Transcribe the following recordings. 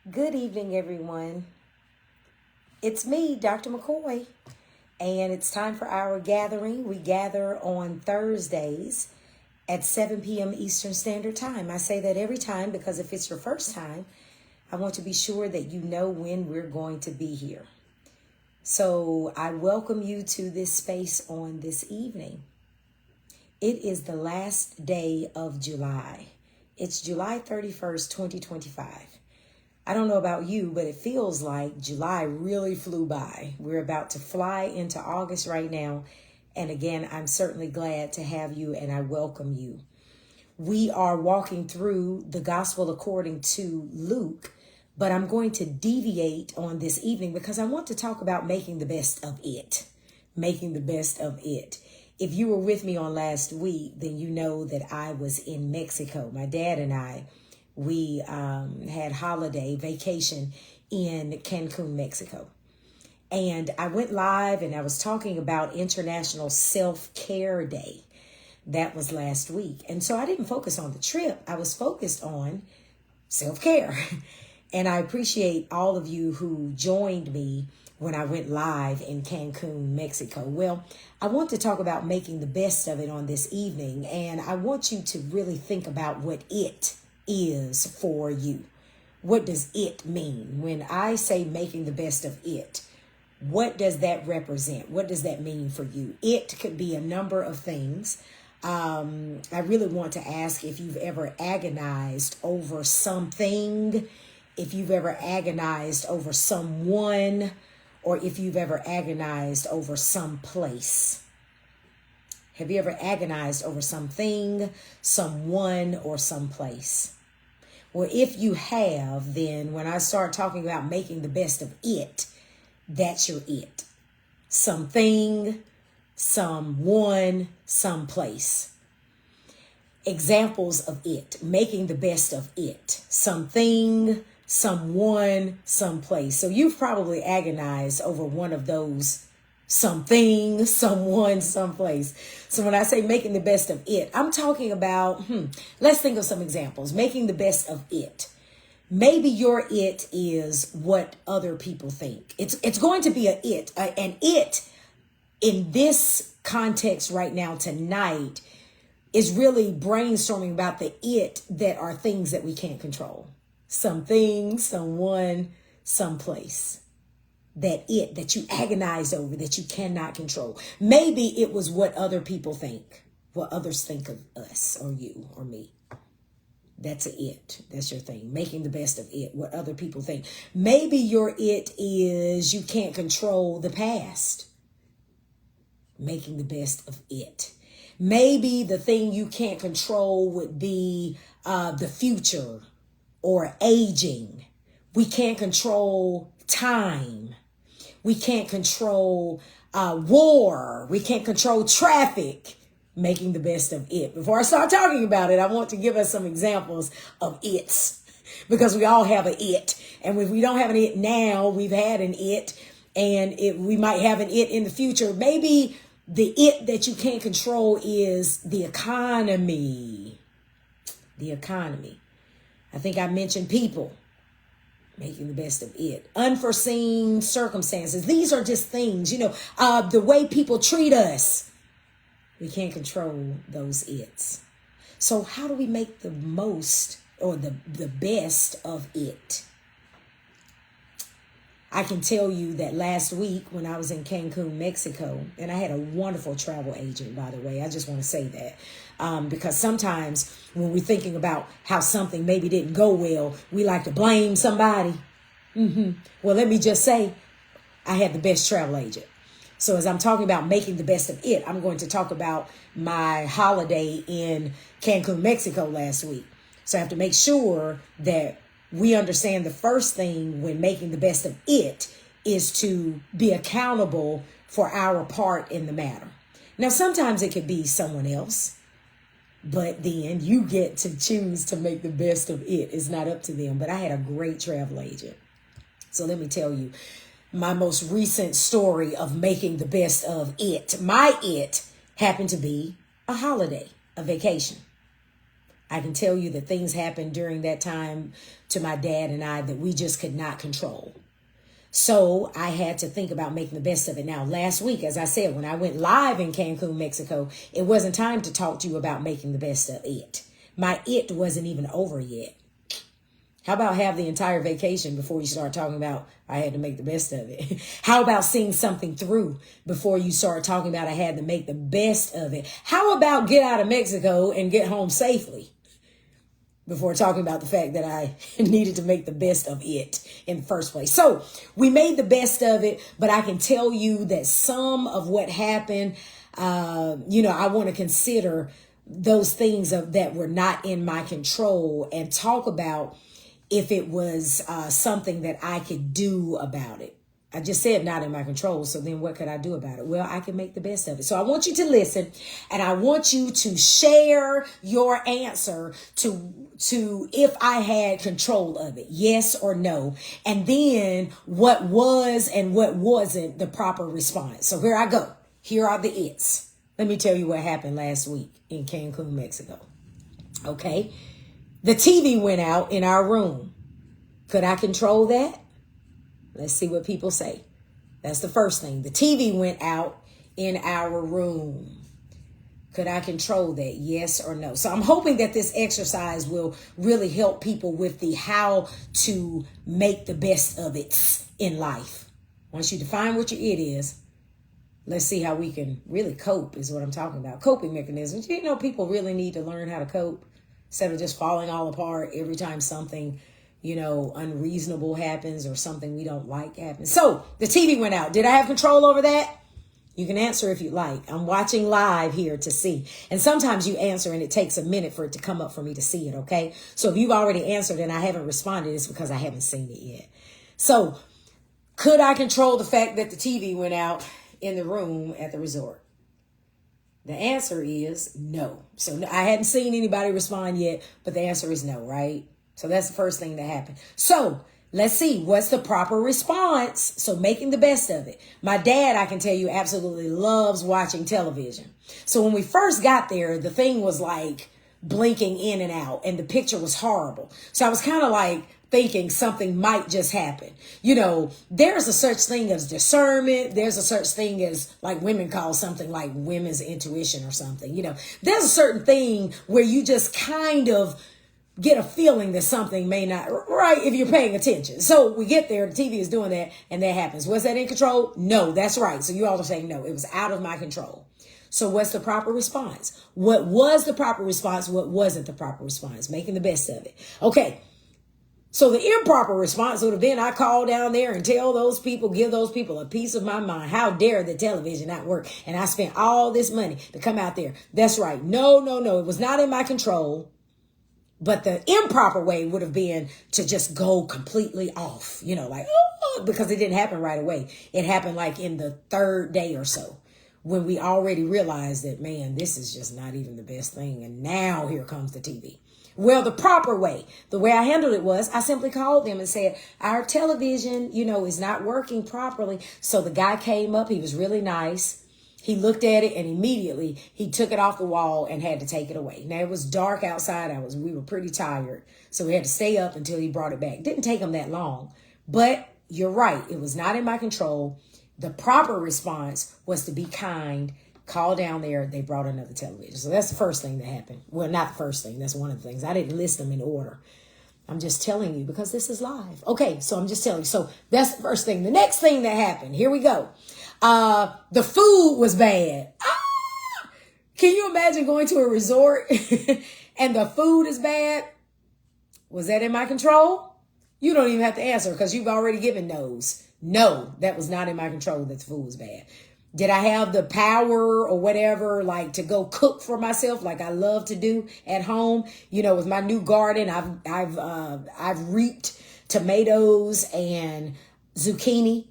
Good evening, everyone. It's me, Dr. McCoy, and it's time for our gathering. We gather on Thursdays at 7 p.m. Eastern Standard Time. I say that every time because if it's your first time, I want to be sure that you know when we're going to be here. So I welcome you to this space on this evening. It is the last day of July. It's July 31st, 2025. I don't know about you, but it feels like July really flew by. We're about to fly into August right now. And again, I'm certainly glad to have you and I welcome you. We are walking through the gospel according to Luke, but I'm going to deviate on this evening because I want to talk about making the best of it. Making the best of it. If you were with me on last week, then you know that I was in Mexico. My dad and I, we had holiday vacation in Cancun, Mexico. And I went live and I was talking about International Self-Care Day. That was last week. And so I didn't focus on the trip. I was focused on self-care. And I appreciate all of you who joined me when I went live in Cancun, Mexico. Well, I want to talk about making the best of it on this evening. And I want you to really think about what it is for you. What does it mean? When I say making the best of it, what does that represent? What does that mean for you? It could be a number of things. I really want to ask if you've ever agonized over something, if you've ever agonized over someone, or if you've ever agonized over some place. Have you ever agonized over something, someone, or someplace? Well, if you have, then when I start talking about making the best of it, that's your it. Something, someone, someplace. Examples of it, making the best of it. Something, someone, someplace. So you've probably agonized over one of those something, someone, someplace. So when I say making the best of it, I'm talking about, let's think of some examples. Making the best of it. Maybe your it is what other people think. It's going to be an it in this context right now tonight is really brainstorming about the it that are things that we can't control. Something, someone, someplace. That you agonize over, that you cannot control. Maybe it was what other people think, what others think of us or you or me. That's it. That's your thing. Making the best of it, what other people think. Maybe your it is you can't control the past. Making the best of it. Maybe the thing you can't control would be the future or aging. We can't control time. We can't control war. We can't control traffic. Making the best of it. Before I start talking about it, I want to give us some examples of it's. Because we all have an it. And if we don't have an it now, we've had an it. And we might have an it in the future. Maybe the it that you can't control is the economy. The economy. I think I mentioned people. Making the best of it. Unforeseen circumstances. These are just things, the way people treat us. We can't control those it's. So how do we make the most or the best of it? I can tell you that last week when I was in Cancun, Mexico, and I had a wonderful travel agent, by the way. I just want to say that because sometimes when we're thinking about how something maybe didn't go well, we like to blame somebody. Well, let me just say, I had the best travel agent. So as I'm talking about making the best of it, I'm going to talk about my holiday in Cancun, Mexico last week. So I have to make sure that we understand the first thing when making the best of it is to be accountable for our part in the matter. Now, sometimes it could be someone else, but then you get to choose to make the best of it. It's not up to them. But I had a great travel agent. So let me tell you my most recent story of making the best of it. My it happened to be a holiday, a vacation. I can tell you that things happened during that time to my dad and I that we just could not control. So I had to think about making the best of it. Now, last week, as I said, when I went live in Cancun, Mexico, it wasn't time to talk to you about making the best of it. My it wasn't even over yet. How about have the entire vacation before you start talking about I had to make the best of it? How about seeing something through before you start talking about I had to make the best of it? How about get out of Mexico and get home safely before talking about the fact that I needed to make the best of it in the first place? So we made the best of it, but I can tell you that some of what happened, I want to consider those things that were not in my control and talk about if it was something that I could do about it. I just said not in my control. So then what could I do about it? Well, I can make the best of it. So I want you to listen, and I want you to share your answer to if I had control of it, yes or no. And then what was and what wasn't the proper response. So here I go. Here are the it's. Let me tell you what happened last week in Cancun, Mexico. Okay. The TV went out in our room. Could I control that? Let's see what people say. That's the first thing. The TV went out in our room. Could I control that? Yes or no? So I'm hoping that this exercise will really help people with the how to make the best of it in life. Once you define what your it is, let's see how we can really cope is what I'm talking about. Coping mechanisms. People really need to learn how to cope. Instead of just falling all apart every time something, unreasonable happens or something we don't like happens. So the TV went out. Did I have control over that? You can answer if you like. I'm watching live here to see. And sometimes you answer and it takes a minute for it to come up for me to see it, okay? So if you've already answered and I haven't responded, it's because I haven't seen it yet. So could I control the fact that the TV went out in the room at the resort? The answer is no. So I hadn't seen anybody respond yet, but the answer is no, right? So that's the first thing that happened. So let's see, what's the proper response? So making the best of it. My dad, I can tell you, absolutely loves watching television. So when we first got there, the thing was like blinking in and out and the picture was horrible. So I was kind of like thinking something might just happen. There's a such thing as discernment. There's a such thing as, like, women call something like women's intuition or something. There's a certain thing where you just kind of get a feeling that something may not, right, if you're paying attention. So we get there, the TV is doing that, and that happens. Was that in control? No, that's right. So you all are saying no, it was out of my control. So what's the proper response? What was the proper response? What wasn't the proper response? Making the best of it. Okay. So the improper response would have been, I call down there and tell those people, give those people a piece of my mind. How dare the television not work? And I spent all this money to come out there. That's right. No. It was not in my control. But the improper way would have been to just go completely off, because it didn't happen right away. It happened like in the third day or so when we already realized that, man, this is just not even the best thing. And now here comes the TV. Well, the proper way, the way I handled it was I simply called them and said, our television, is not working properly. So the guy came up. He was really nice. He looked at it and immediately he took it off the wall and had to take it away. Now it was dark outside. We were pretty tired. So we had to stay up until he brought it back. Didn't take him that long, but you're right. It was not in my control. The proper response was to be kind. Call down there. They brought another television. So that's the first thing that happened. Well, not the first thing. That's one of the things. I didn't list them in order. I'm just telling you because this is live. Okay, so I'm just telling you. So that's the first thing. The next thing that happened. Here we go. The food was bad. Can you imagine going to a resort and the food is bad? Was that in my control? You don't even have to answer because you've already given no's. No, that was not in my control that the food was bad. Did I have the power or whatever, like to go cook for myself, like I love to do at home? With my new garden, I've reaped tomatoes and zucchini.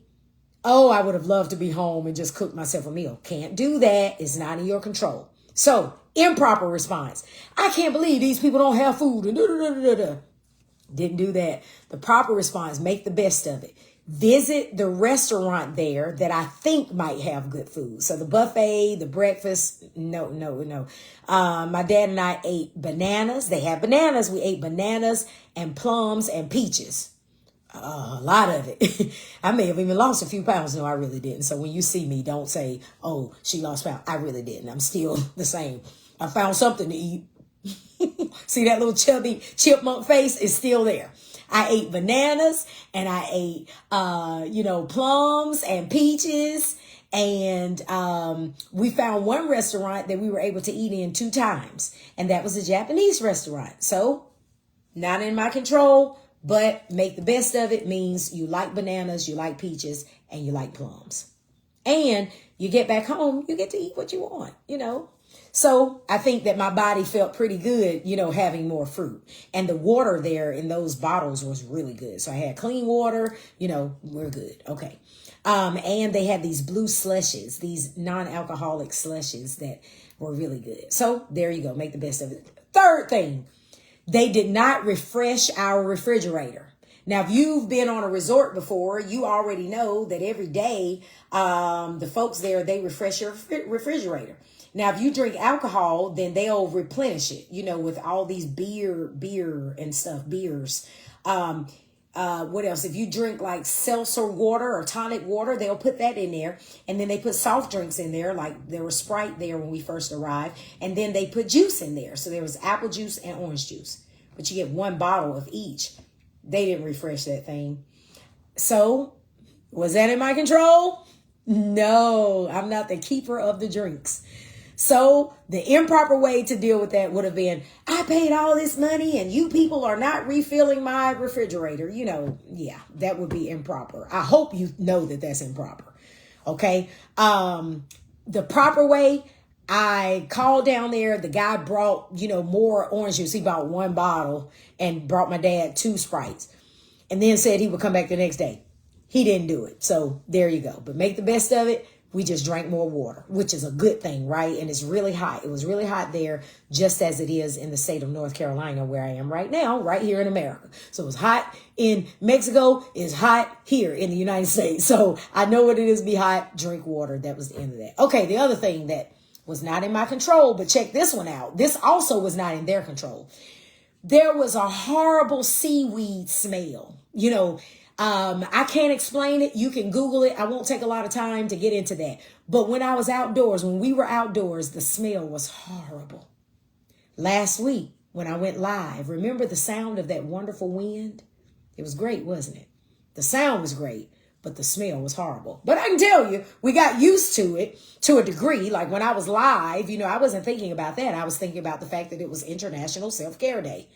Oh, I would have loved to be home and just cook myself a meal. Can't do that. It's not in your control. So, improper response. I can't believe these people don't have food. And Didn't do that. The proper response, make the best of it. Visit the restaurant there that I think might have good food. So the buffet, the breakfast, no. My dad and I ate bananas. They had bananas. We ate bananas and plums and peaches. A lot of it. I may have even lost a few pounds. No, I really didn't. So when you see me, don't say, oh, she lost pounds. I really didn't. I'm still the same. I found something to eat. See that little chubby chipmunk face is still there. I ate bananas and I ate, plums and peaches. And we found one restaurant that we were able to eat in 2 times. And that was a Japanese restaurant. So not in my control. But make the best of it means you like bananas, you like peaches, and you like plums. And you get back home, you get to eat what you want, So I think that my body felt pretty good, having more fruit. And the water there in those bottles was really good. So I had clean water, we're good. Okay. And they had these blue slushes, these non-alcoholic slushes that were really good. So there you go. Make the best of it. Third thing. They did not refresh our refrigerator. Now, if you've been on a resort before, you already know that every day, the folks there, they refresh your refrigerator. Now, if you drink alcohol, then they'll replenish it, with all these beer and stuff, beers. What else? If you drink like seltzer water or tonic water, they'll put that in there. And then they put soft drinks in there, like there was Sprite there when we first arrived. And then they put juice in there. So there was apple juice and orange juice. But you get 1 bottle of each. They didn't refresh that thing. So was that in my control? No, I'm not the keeper of the drinks. So the improper way to deal with that would have been, I paid all this money and you people are not refilling my refrigerator. Yeah, that would be improper. I hope you know that that's improper. Okay. The proper way, I called down there. The guy brought, more orange juice. He bought 1 bottle and brought my dad 2 Sprites and then said he would come back the next day. He didn't do it. So there you go. But make the best of it. We just drank more water, which is a good thing, right? And it's really hot. It was really hot there, just as it is in the state of North Carolina, where I am right now, right here in America. So it was hot in Mexico. It's hot here in the United States. So I know what it is to be hot. Drink water. That was the end of that. Okay, the other thing that was not in my control, but check this one out. This also was not in their control. There was a horrible seaweed smell. I can't explain it. You can Google it. I won't take a lot of time to get into that. But when we were outdoors, the smell was horrible. Last week, when I went live, remember the sound of that wonderful wind? It was great, wasn't it? The sound was great, but the smell was horrible. But I can tell you, we got used to it to a degree. Like when I was live, I wasn't thinking about that. I was thinking about the fact that it was International Self-Care Day.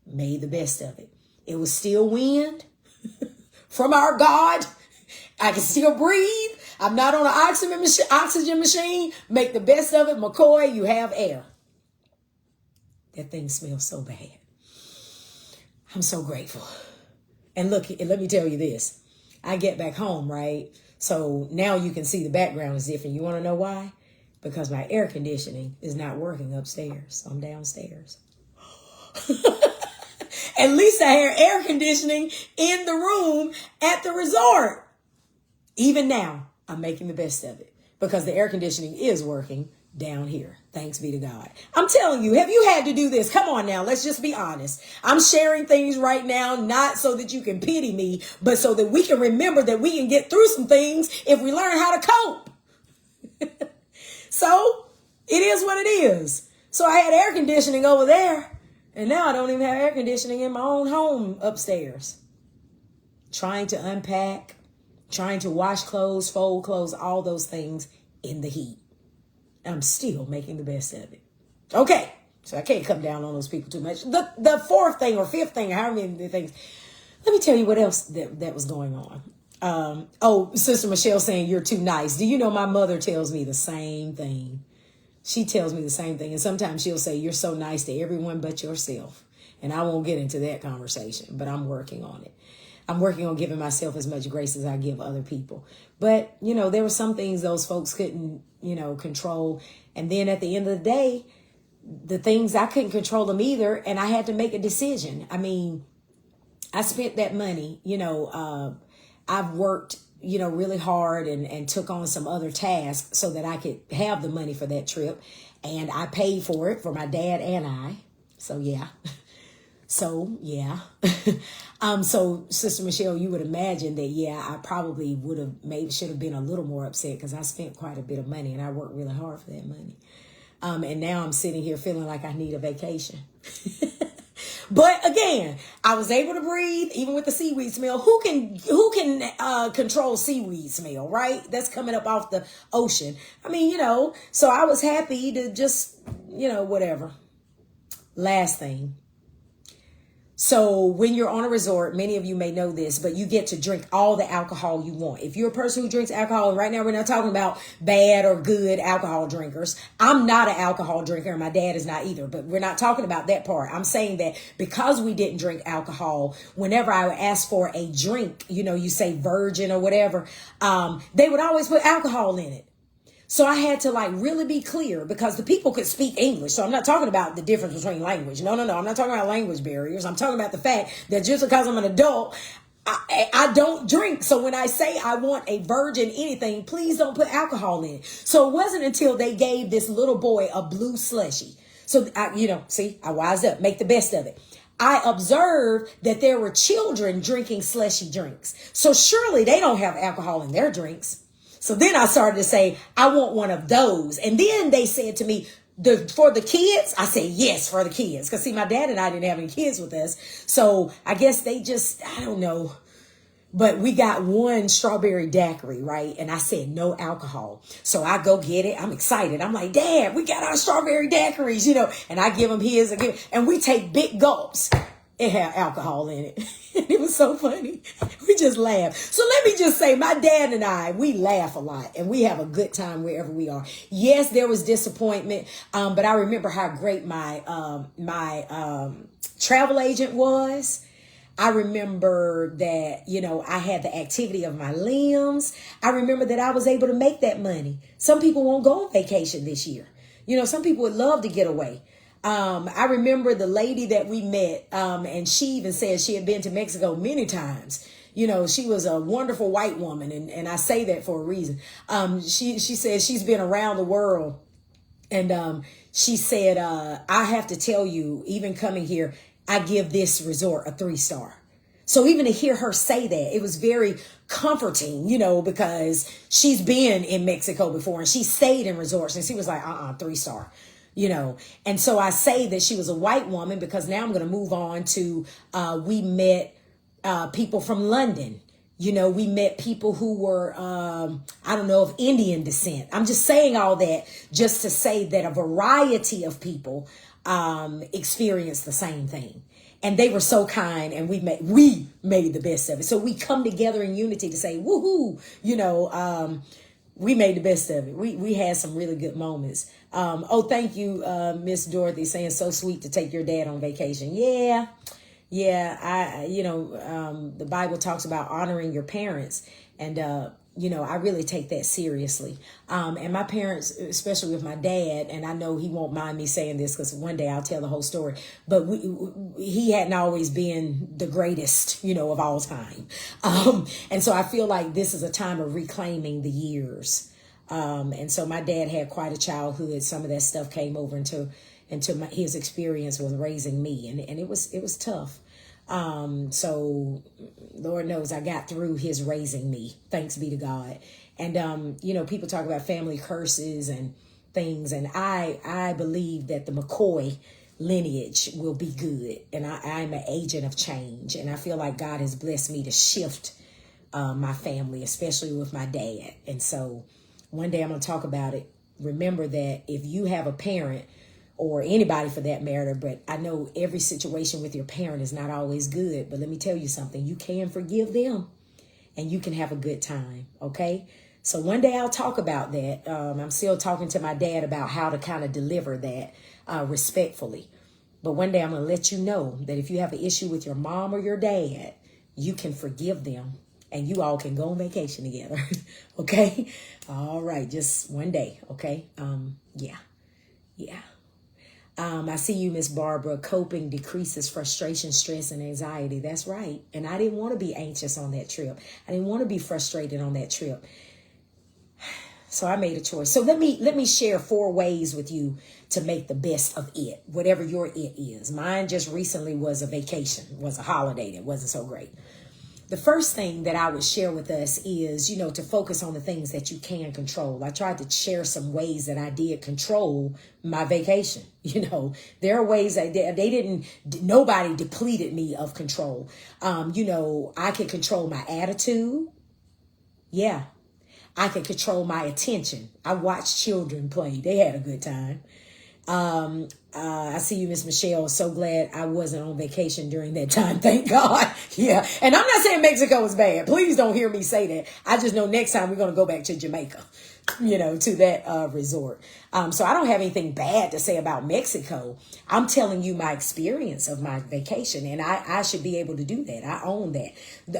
Made the best of it. It was still wind. From our God, I can still breathe. I'm not on an oxygen machine. Make the best of it. McCoy, you have air. That thing smells so bad. I'm so grateful. And look, let me tell you this. I get back home, right? So now you can see the background is different. You want to know why? Because my air conditioning is not working upstairs. So I'm downstairs. At least I had air conditioning in the room at the resort. Even now, I'm making the best of it because the air conditioning is working down here. Thanks be to God. I'm telling you, have you had to do this? Come on now. Let's just be honest. I'm sharing things right now, not so that you can pity me, but so that we can remember that we can get through some things if we learn how to cope. So it is what it is. So I had air conditioning over there. And now I don't even have air conditioning in my own home upstairs. Trying to unpack, trying to wash clothes, fold clothes, all those things in the heat. I'm still making the best of it. Okay, so I can't come down on those people too much. The fourth thing or fifth thing, however many things. Let me tell you what else that was going on. Sister Michelle saying you're too nice. Do you know my mother tells me the same thing? She tells me the same thing. And sometimes she'll say, you're so nice to everyone but yourself. And I won't get into that conversation, but I'm working on it. I'm working on giving myself as much grace as I give other people. But, there were some things those folks couldn't, control. And then at the end of the day, the things I couldn't control them either. And I had to make a decision. I mean, I spent that money, I've worked, really hard and took on some other tasks so that I could have the money for that trip. And I paid for it for my dad and I. So, yeah. So, yeah. So, Sister Michelle, you would imagine that, yeah, I probably should have been a little more upset because I spent quite a bit of money and I worked really hard for that money. And now I'm sitting here feeling like I need a vacation. But again, I was able to breathe even with the seaweed smell. Who can control seaweed smell, right? That's coming up off the ocean. I mean, so I was happy to just, whatever. Last thing. So when you're on a resort, many of you may know this, but you get to drink all the alcohol you want. If you're a person who drinks alcohol, and right now we're not talking about bad or good alcohol drinkers. I'm not an alcohol drinker and my dad is not either, but we're not talking about that part. I'm saying that because we didn't drink alcohol, whenever I would ask for a drink, you say virgin or whatever, they would always put alcohol in it. So I had to really be clear because the people could speak English. So I'm not talking about the difference between language. No. I'm not talking about language barriers. I'm talking about the fact that just because I'm an adult, I don't drink. So when I say I want a virgin anything, please don't put alcohol in. So it wasn't until they gave this little boy a blue slushy. So, I wised up, make the best of it. I observed that there were children drinking slushy drinks. So surely they don't have alcohol in their drinks. So then I started to say, I want one of those. And then they said to me, for the kids? I said, yes, for the kids. Because see, my dad and I didn't have any kids with us. So I guess they I don't know. But we got one strawberry daiquiri, right? And I said, no alcohol. So I go get it. I'm excited. I'm like, Dad, we got our strawberry daiquiris, and I give him his. And we take big gulps. It had alcohol in it. It was so funny. We just laughed. So let me just say, my dad and I, we laugh a lot and we have a good time wherever we are. Yes, there was disappointment. But I remember how great my travel agent was. I remember that, I had the activity of my limbs. I remember that I was able to make that money. Some people won't go on vacation this year. Some people would love to get away. I remember the lady that we met, and she even said she had been to Mexico many times. She was a wonderful white woman, and I say that for a reason. She said she's been around the world, and she said, I have to tell you, even coming here, I give this resort a 3-star. So even to hear her say that, it was very comforting, because she's been in Mexico before and she stayed in resorts, and she was like, 3-star. And so I say that she was a white woman because now I'm going to move on to, we met people from London. We met people who were, I don't know, of Indian descent. I'm just saying all that just to say that a variety of people experienced the same thing. And they were so kind, and we made the best of it. So we come together in unity to say, woohoo, we made the best of it. We had some really good moments. Thank you, Miss Dorothy, saying so sweet to take your dad on vacation. Yeah. The Bible talks about honoring your parents, and I really take that seriously. And my parents, especially with my dad, and I know he won't mind me saying this because one day I'll tell the whole story, but he hadn't always been the greatest, of all time. And so I feel like this is a time of reclaiming the years. And so my dad had quite a childhood. Some of that stuff came over into his experience with raising me, and it was tough. So Lord knows I got through his raising me, thanks be to God. And, people talk about family curses and things. And I believe that the McCoy lineage will be good. And I'm an agent of change. And I feel like God has blessed me to shift, my family, especially with my dad. And so one day I'm going to talk about it. Remember that if you have a parent, or anybody for that matter, but I know every situation with your parent is not always good. But let me tell you something, you can forgive them and you can have a good time, okay? So one day I'll talk about that. I'm still talking to my dad about how to kind of deliver that respectfully. But one day I'm going to let you know that if you have an issue with your mom or your dad, you can forgive them and you all can go on vacation together, okay? All right, just one day, okay? Yeah. I see you, Miss Barbara. Coping decreases frustration, stress, and anxiety. That's right. And I didn't want to be anxious on that trip. I didn't want to be frustrated on that trip. So I made a choice. So let me share 4 ways with you to make the best of it, whatever your it is. Mine just recently was a vacation, was a holiday that wasn't so great. The first thing that I would share with us is, to focus on the things that you can control. I tried to share some ways that I did control my vacation. There are ways that nobody depleted me of control. I could control my attitude. Yeah. I could control my attention. I watched children play. They had a good time. I see you, Miss Michelle. So glad I wasn't on vacation during that time. Thank God. Yeah. And I'm not saying Mexico is bad. Please don't hear me say that. I just know next time we're going to go back to Jamaica, to that resort. So I don't have anything bad to say about Mexico. I'm telling you my experience of my vacation, and I should be able to do that. I own that.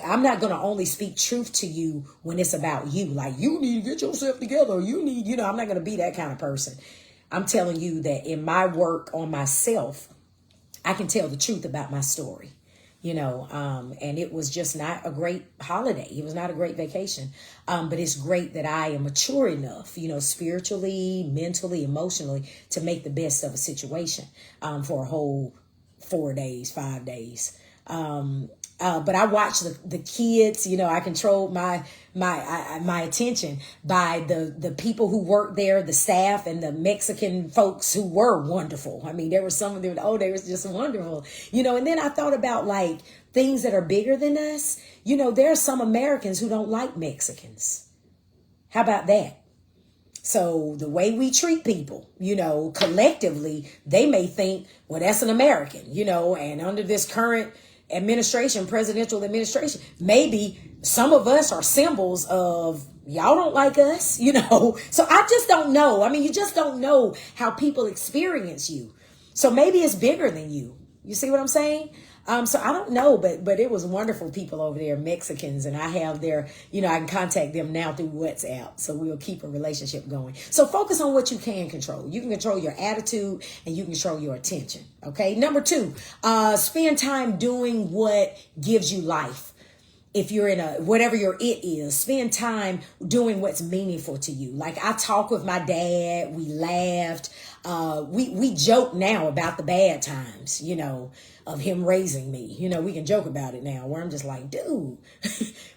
I'm not going to only speak truth to you when it's about you. Like, you need to get yourself together. You need, I'm not going to be that kind of person. I'm telling you that in my work on myself, I can tell the truth about my story, and it was just not a great holiday. It was not a great vacation. But it's great that I am mature enough, spiritually, mentally, emotionally, to make the best of a situation, for a whole 4 days, 5 days. But I watched the kids, I controlled my attention by the people who worked there, the staff and the Mexican folks who were wonderful. I mean, there were some of them, they were just wonderful, and then I thought about like things that are bigger than us. There are some Americans who don't like Mexicans. How about that? So the way we treat people, collectively, they may think, well, that's an American, and under this current presidential administration, maybe some of us are symbols of y'all don't like us, So I just don't know. I mean, you just don't know how people experience you. So maybe it's bigger than you. You see what I'm saying? So I don't know, but it was wonderful people over there, Mexicans, and I have their, I can contact them now through WhatsApp. So we'll keep a relationship going. So focus on what you can control. You can control your attitude and you can control your attention. Okay. Number 2, spend time doing what gives you life. If you're in whatever your it is, spend time doing what's meaningful to you. Like I talk with my dad, we laughed, we joke now about the bad times, of him raising me. We can joke about it now where I'm just like, dude,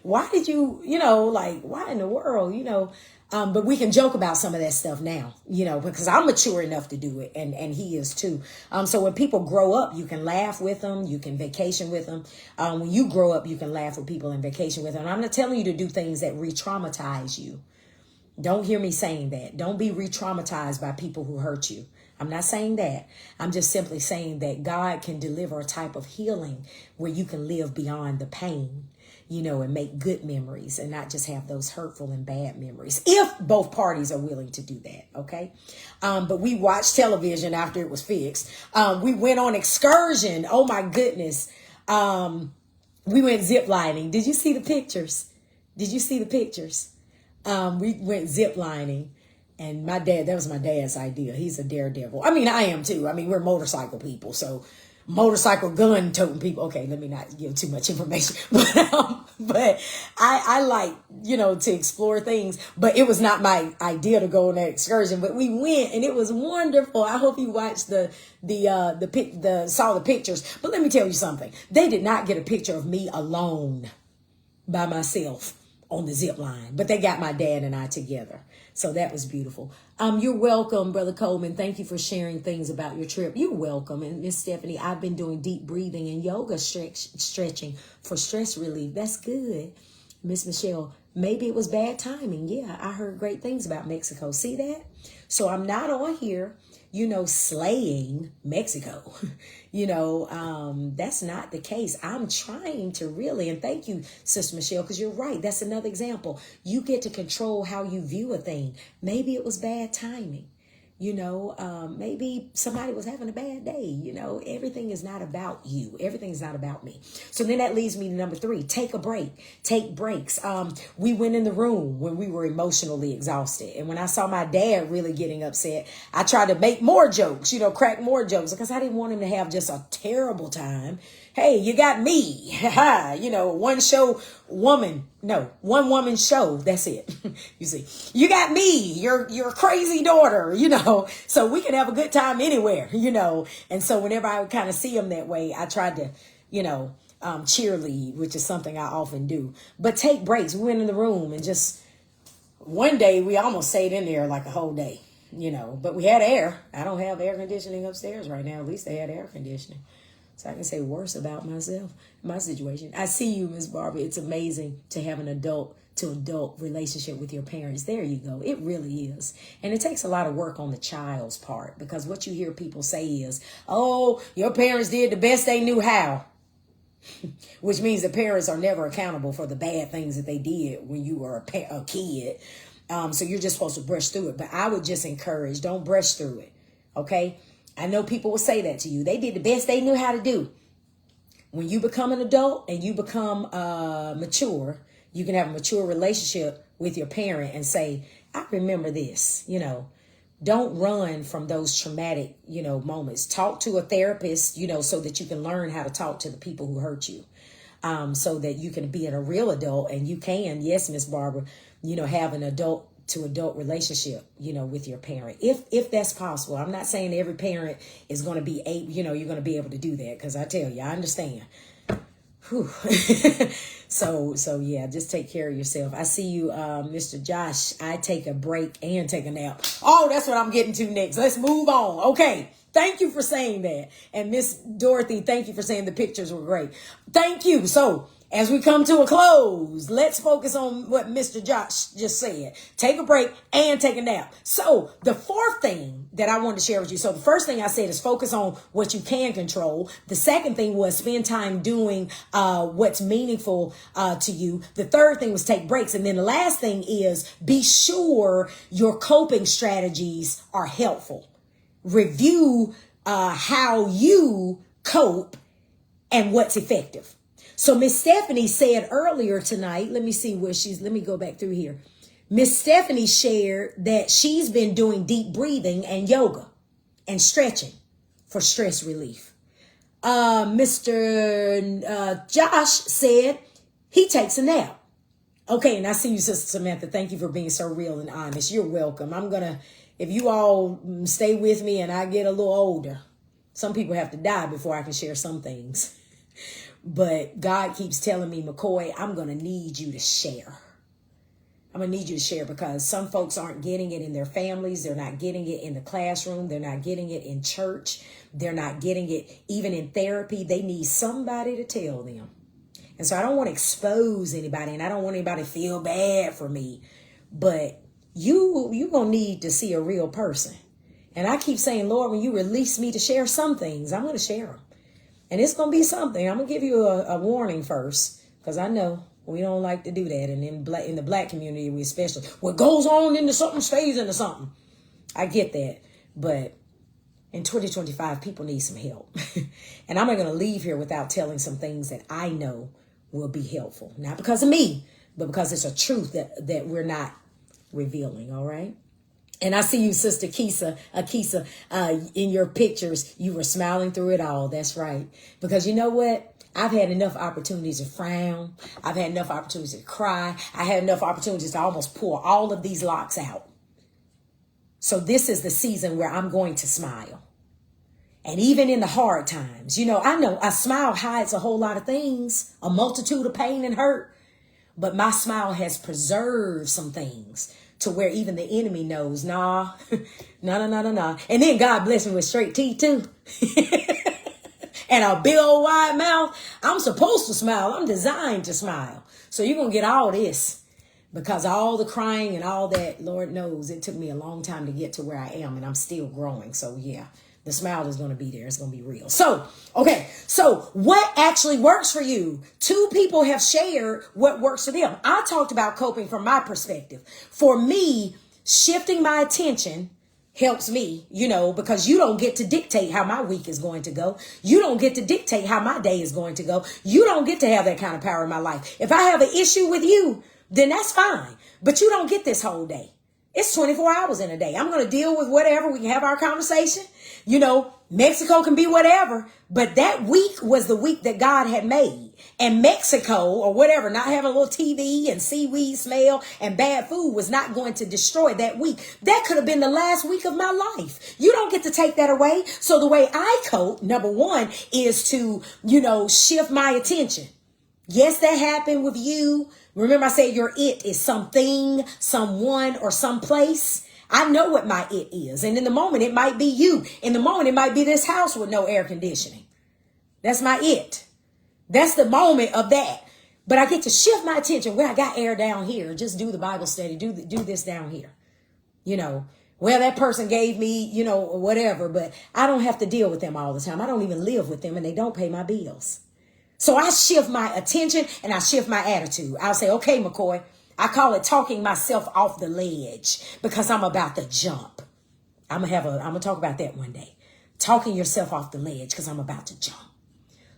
why did you, why in the world, but we can joke about some of that stuff now, because I'm mature enough to do it and he is too. So when people grow up, you can laugh with them. You can vacation with them. When you grow up, you can laugh with people and vacation with them. I'm not telling you to do things that re-traumatize you. Don't hear me saying that. Don't be re-traumatized by people who hurt you. I'm not saying that. I'm just simply saying that God can deliver a type of healing where you can live beyond the pain, and make good memories and not just have those hurtful and bad memories, if both parties are willing to do that. Okay. But we watched television after it was fixed. We went on excursion. Oh my goodness. We went ziplining. Did you see the pictures? We went ziplining. And my dad, that was my dad's idea. He's a daredevil. I mean, I am too. I mean, we're motorcycle people. So motorcycle gun toting people. Okay, let me not give too much information. But I like, to explore things. But it was not my idea to go on that excursion. But we went and it was wonderful. I hope you watched saw the pictures. But let me tell you something. They did not get a picture of me alone by myself on the zip line, but they got my dad and I together. So that was beautiful. You're welcome, Brother Coleman. Thank you for sharing things about your trip. You're welcome. And Miss Stephanie, I've been doing deep breathing and yoga stretching for stress relief. That's good. Miss Michelle, maybe it was bad timing. Yeah, I heard great things about Mexico. See that? So I'm not on here, slaying Mexico. That's not the case. I'm trying to really, and thank you, Sister Michelle, because you're right. That's another example. You get to control how you view a thing. Maybe it was bad timing. Maybe somebody was having a bad day. Everything is not about you. Everything is not about me. So then that leads me to number 3, take a break, take breaks. We went in the room when we were emotionally exhausted. And when I saw my dad really getting upset, I tried to make more jokes, crack more jokes, because I didn't want him to have just a terrible time. Hey, you got me. One woman show. That's it. You see, you got me, your crazy daughter, so we can have a good time anywhere, And so whenever I would kind of see him that way, I tried to, cheerlead, which is something I often do. But take breaks. We went in the room and just one day we almost stayed in there like a whole day, but we had air. I don't have air conditioning upstairs right now. At least they had air conditioning. So I can say worse about myself, my situation. I see you, Miss Barbara. It's amazing to have an adult to adult relationship with your parents. There you go. It really is. And it takes a lot of work on the child's part, because what you hear people say is, oh, your parents did the best they knew how, which means the parents are never accountable for the bad things that they did when you were a kid. So you're just supposed to brush through it. But I would just encourage, don't brush through it. Okay. I know people will say that to you. They did the best they knew how to do. When you become an adult and you become mature, you can have a mature relationship with your parent and say, I remember this, Don't run from those traumatic, moments. Talk to a therapist, so that you can learn how to talk to the people who hurt you. So that you can be a real adult, and you can, yes, Miss Barbara, have an adult to adult relationship, with your parent, if that's possible. I'm not saying every parent is going to be you're going to be able to do that, because I tell you, I understand. So yeah, just take care of yourself. I see you, Mr. Josh. I take a break and take a nap. Oh, that's what I'm getting to next. Let's move on. Okay. Thank you for saying that. And Miss Dorothy, thank you for saying the pictures were great. Thank you. So as we come to a close, let's focus on what Mr. Josh just said. Take a break and take a nap. So the 4th thing that I wanted to share with you. So the first thing I said is focus on what you can control. The second thing was spend time doing what's meaningful to you. The third thing was take breaks. And then the last thing is be sure your coping strategies are helpful. Review how you cope and what's effective. So Miss Stephanie said earlier tonight, let me go back through here. Miss Stephanie shared that she's been doing deep breathing and yoga and stretching for stress relief. Mr. Josh said he takes a nap. Okay, and I see you, Sister Samantha. Thank you for being so real and honest. You're welcome. If you all stay with me and I get a little older, some people have to die before I can share some things. But God keeps telling me, McCoy, I'm going to need you to share. I'm going to need you to share, because some folks aren't getting it in their families. They're not getting it in the classroom. They're not getting it in church. They're not getting it even in therapy. They need somebody to tell them. And so I don't want to expose anybody, and I don't want anybody to feel bad for me. But you're going to need to see a real person. And I keep saying, Lord, when you release me to share some things, I'm going to share them. And it's going to be something. I'm going to give you a warning first, because I know we don't like to do that. And in the black community, we especially, what goes on into something stays into something. I get that. But in 2025, people need some help. And I'm not going to leave here without telling some things that I know will be helpful. Not because of me, but because it's a truth that we're not revealing. All right. And I see you, Sister Akisa, in your pictures, you were smiling through it all. That's right. Because you know what? I've had enough opportunities to frown. I've had enough opportunities to cry. I had enough opportunities to almost pull all of these locks out. So this is the season where I'm going to smile. And even in the hard times, I know a smile hides a whole lot of things, a multitude of pain and hurt. But my smile has preserved some things to where even the enemy knows, nah. And then God bless me with straight teeth too. And a big old wide mouth. I'm supposed to smile. I'm designed to smile. So you're going to get all this, because all the crying and all that, Lord knows it took me a long time to get to where I am, and I'm still growing. So yeah, the smile is going to be there. It's going to be real. So, okay. So what actually works for you? 2 people have shared what works for them. I talked about coping from my perspective. For me, shifting my attention helps me, because you don't get to dictate how my week is going to go. You don't get to dictate how my day is going to go. You don't get to have that kind of power in my life. If I have an issue with you, then that's fine. But you don't get this whole day. It's 24 hours in a day. I'm going to deal with whatever. We can have our conversation. Mexico can be whatever. But that week was the week that God had made. And Mexico or whatever, not having a little TV and seaweed smell and bad food was not going to destroy that week. That could have been the last week of my life. You don't get to take that away. So the way I cope, number one, is to, shift my attention. Yes, that happened with you. Remember I said your it is something, someone, or someplace. I know what my it is. And in the moment, it might be you. In the moment, it might be this house with no air conditioning. That's my it. That's the moment of that. But I get to shift my attention where I got air down here. Just do the Bible study. Do this down here. Well, that person gave me, whatever. But I don't have to deal with them all the time. I don't even live with them and they don't pay my bills. So I shift my attention and I shift my attitude. I'll say, okay, McCoy, I call it talking myself off the ledge because I'm about to jump. I'm going to talk about that one day. Talking yourself off the ledge because I'm about to jump.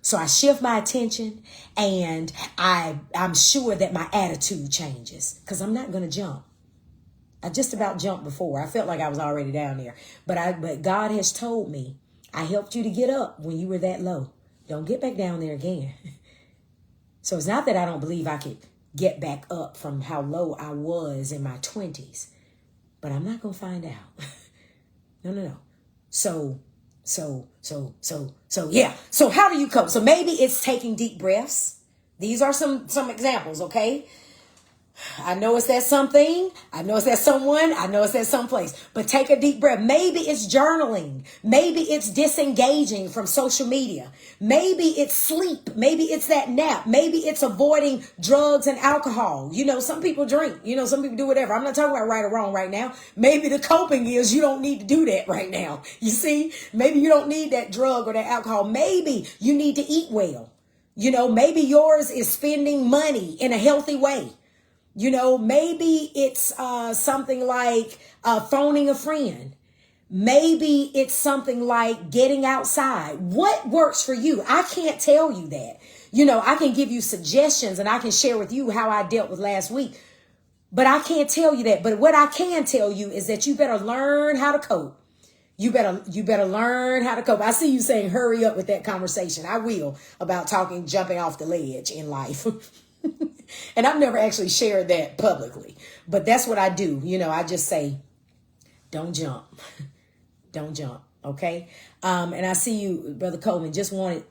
So I shift my attention and I'm sure that my attitude changes because I'm not going to jump. I just about jumped before. I felt like I was already down there. But God has told me, I helped you to get up when you were that low. Don't get back down there again. So it's not that I don't believe I could get back up from how low I was in my 20s. But I'm not going to find out. No. So yeah. So how do you cope? So maybe it's taking deep breaths. These are some examples, okay? I know it's that something. I know it's that someone. I know it's that someplace. But take a deep breath. Maybe it's journaling. Maybe it's disengaging from social media. Maybe it's sleep. Maybe it's that nap. Maybe it's avoiding drugs and alcohol. Some people drink. Some people do whatever. I'm not talking about right or wrong right now. Maybe the coping is you don't need to do that right now. You see? Maybe you don't need that drug or that alcohol. Maybe you need to eat well. Maybe yours is spending money in a healthy way. Maybe it's something like phoning a friend. Maybe it's something like getting outside. What works for you? I can't tell you that. I can give you suggestions and I can share with you how I dealt with last week. But I can't tell you that. But what I can tell you is that you better learn how to cope. You better learn how to cope. I see you saying hurry up with that conversation. I will about jumping off the ledge in life. And I've never actually shared that publicly, but that's what I do. I just say, don't jump, don't jump. Okay. And I see you, Brother Coleman, just wanted to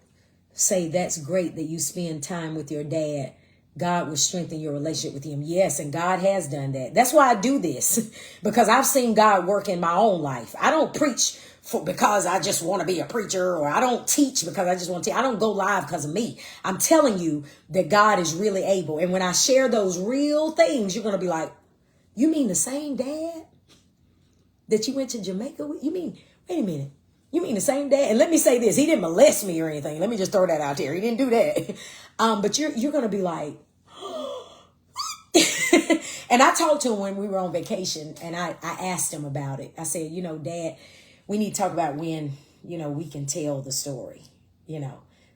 say that's great that you spend time with your dad. God will strengthen your relationship with him. Yes. And God has done that. That's why I do this, because I've seen God work in my own life. I don't preach because I just want to be a preacher, or I don't teach because I just want to teach. I don't go live because of me. I'm telling you that God is really able. And when I share those real things, you're going to be like, you mean the same dad that you went to Jamaica with? You mean, wait a minute. You mean the same dad? And let me say this. He didn't molest me or anything. Let me just throw that out there. He didn't do that. But you're going to be like, and I talked to him when we were on vacation and I asked him about it. I said, Dad, we need to talk about when, we can tell the story,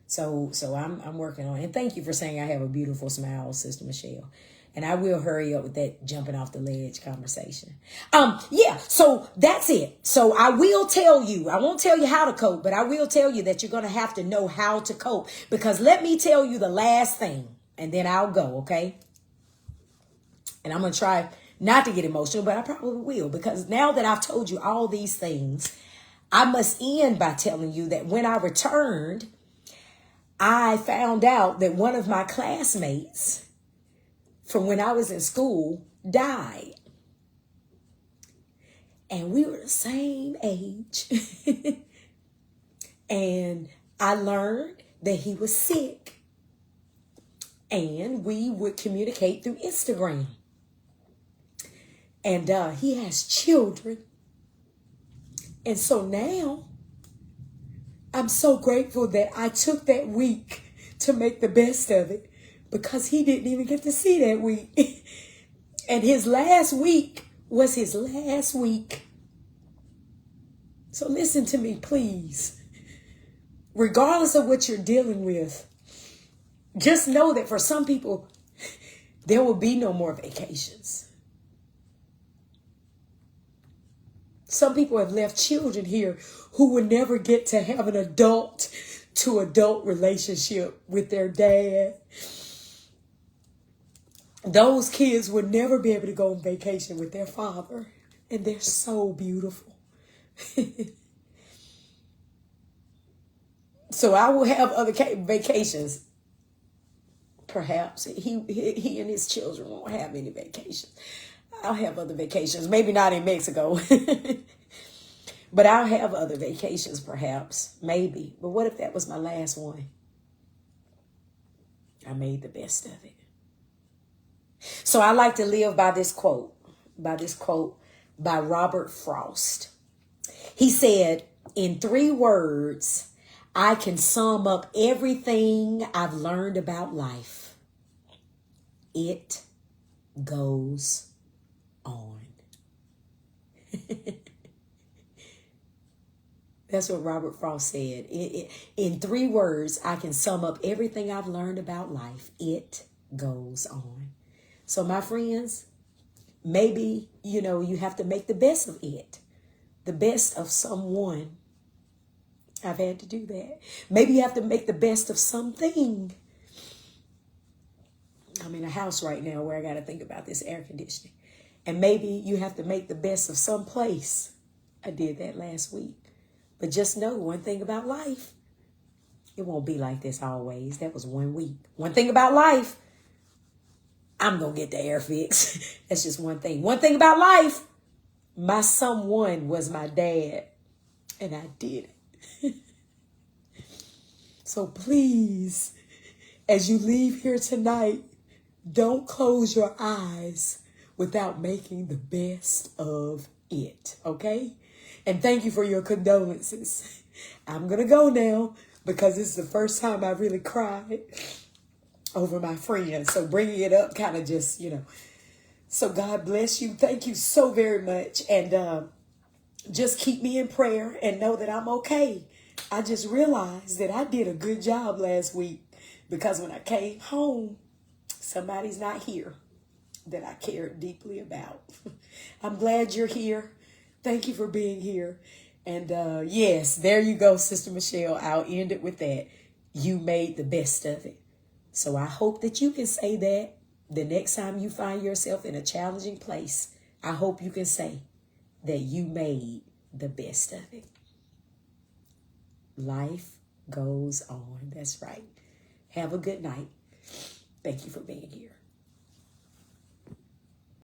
So I'm working on it. And thank you for saying I have a beautiful smile, Sister Michelle. And I will hurry up with that jumping off the ledge conversation. Yeah, so that's it. So I will tell you, I won't tell you how to cope, but I will tell you that you're going to have to know how to cope. Because let me tell you the last thing, and then I'll go, okay? And I'm going to try not to get emotional, but I probably will. Because now that I've told you all these things, I must end by telling you that when I returned, I found out that one of my classmates from when I was in school died. And we were the same age. And I learned that he was sick. And we would communicate through Instagram. And he has children. And so now I'm so grateful that I took that week to make the best of it, because he didn't even get to see that week. And his last week was his last week. So listen to me, please. Regardless of what you're dealing with, just know that for some people, there will be no more vacations. Some people have left children here who will never get to have an adult to adult relationship with their dad. Those kids will never be able to go on vacation with their father. And they're so beautiful. So I will have other vacations. Perhaps he and his children won't have any vacations. I'll have other vacations. Maybe not in Mexico. But I'll have other vacations perhaps. Maybe. But what if that was my last one? I made the best of it. So I like to live by this quote by Robert Frost. He said, in 3 words, I can sum up everything I've learned about life. It goes on. That's what Robert Frost said. In 3 words, I can sum up everything I've learned about life. It goes on. So my friends, maybe, you have to make the best of it. The best of someone. I've had to do that. Maybe you have to make the best of something. I'm in a house right now where I got to think about this air conditioning. And maybe you have to make the best of some place. I did that last week. But just know one thing about life. It won't be like this always. That was 1 week. One thing about life. I'm going to get the air fixed. That's just one thing. One thing about life. My someone was my dad. And I did it. So please, as you leave here tonight, don't close your eyes without making the best of it, okay? And thank you for your condolences. I'm going to go now because this is the first time I really cried over my friend. So bringing it up kind of just, So God bless you. Thank you so very much. And just keep me in prayer and know that I'm okay. I just realized that I did a good job last week because when I came home, somebody's not here that I cared deeply about. I'm glad you're here. Thank you for being here. And yes, there you go, Sister Michelle. I'll end it with that. You made the best of it. So I hope that you can say that the next time you find yourself in a challenging place. I hope you can say that you made the best of it. Life goes on. That's right. Have a good night. Thank you for being here.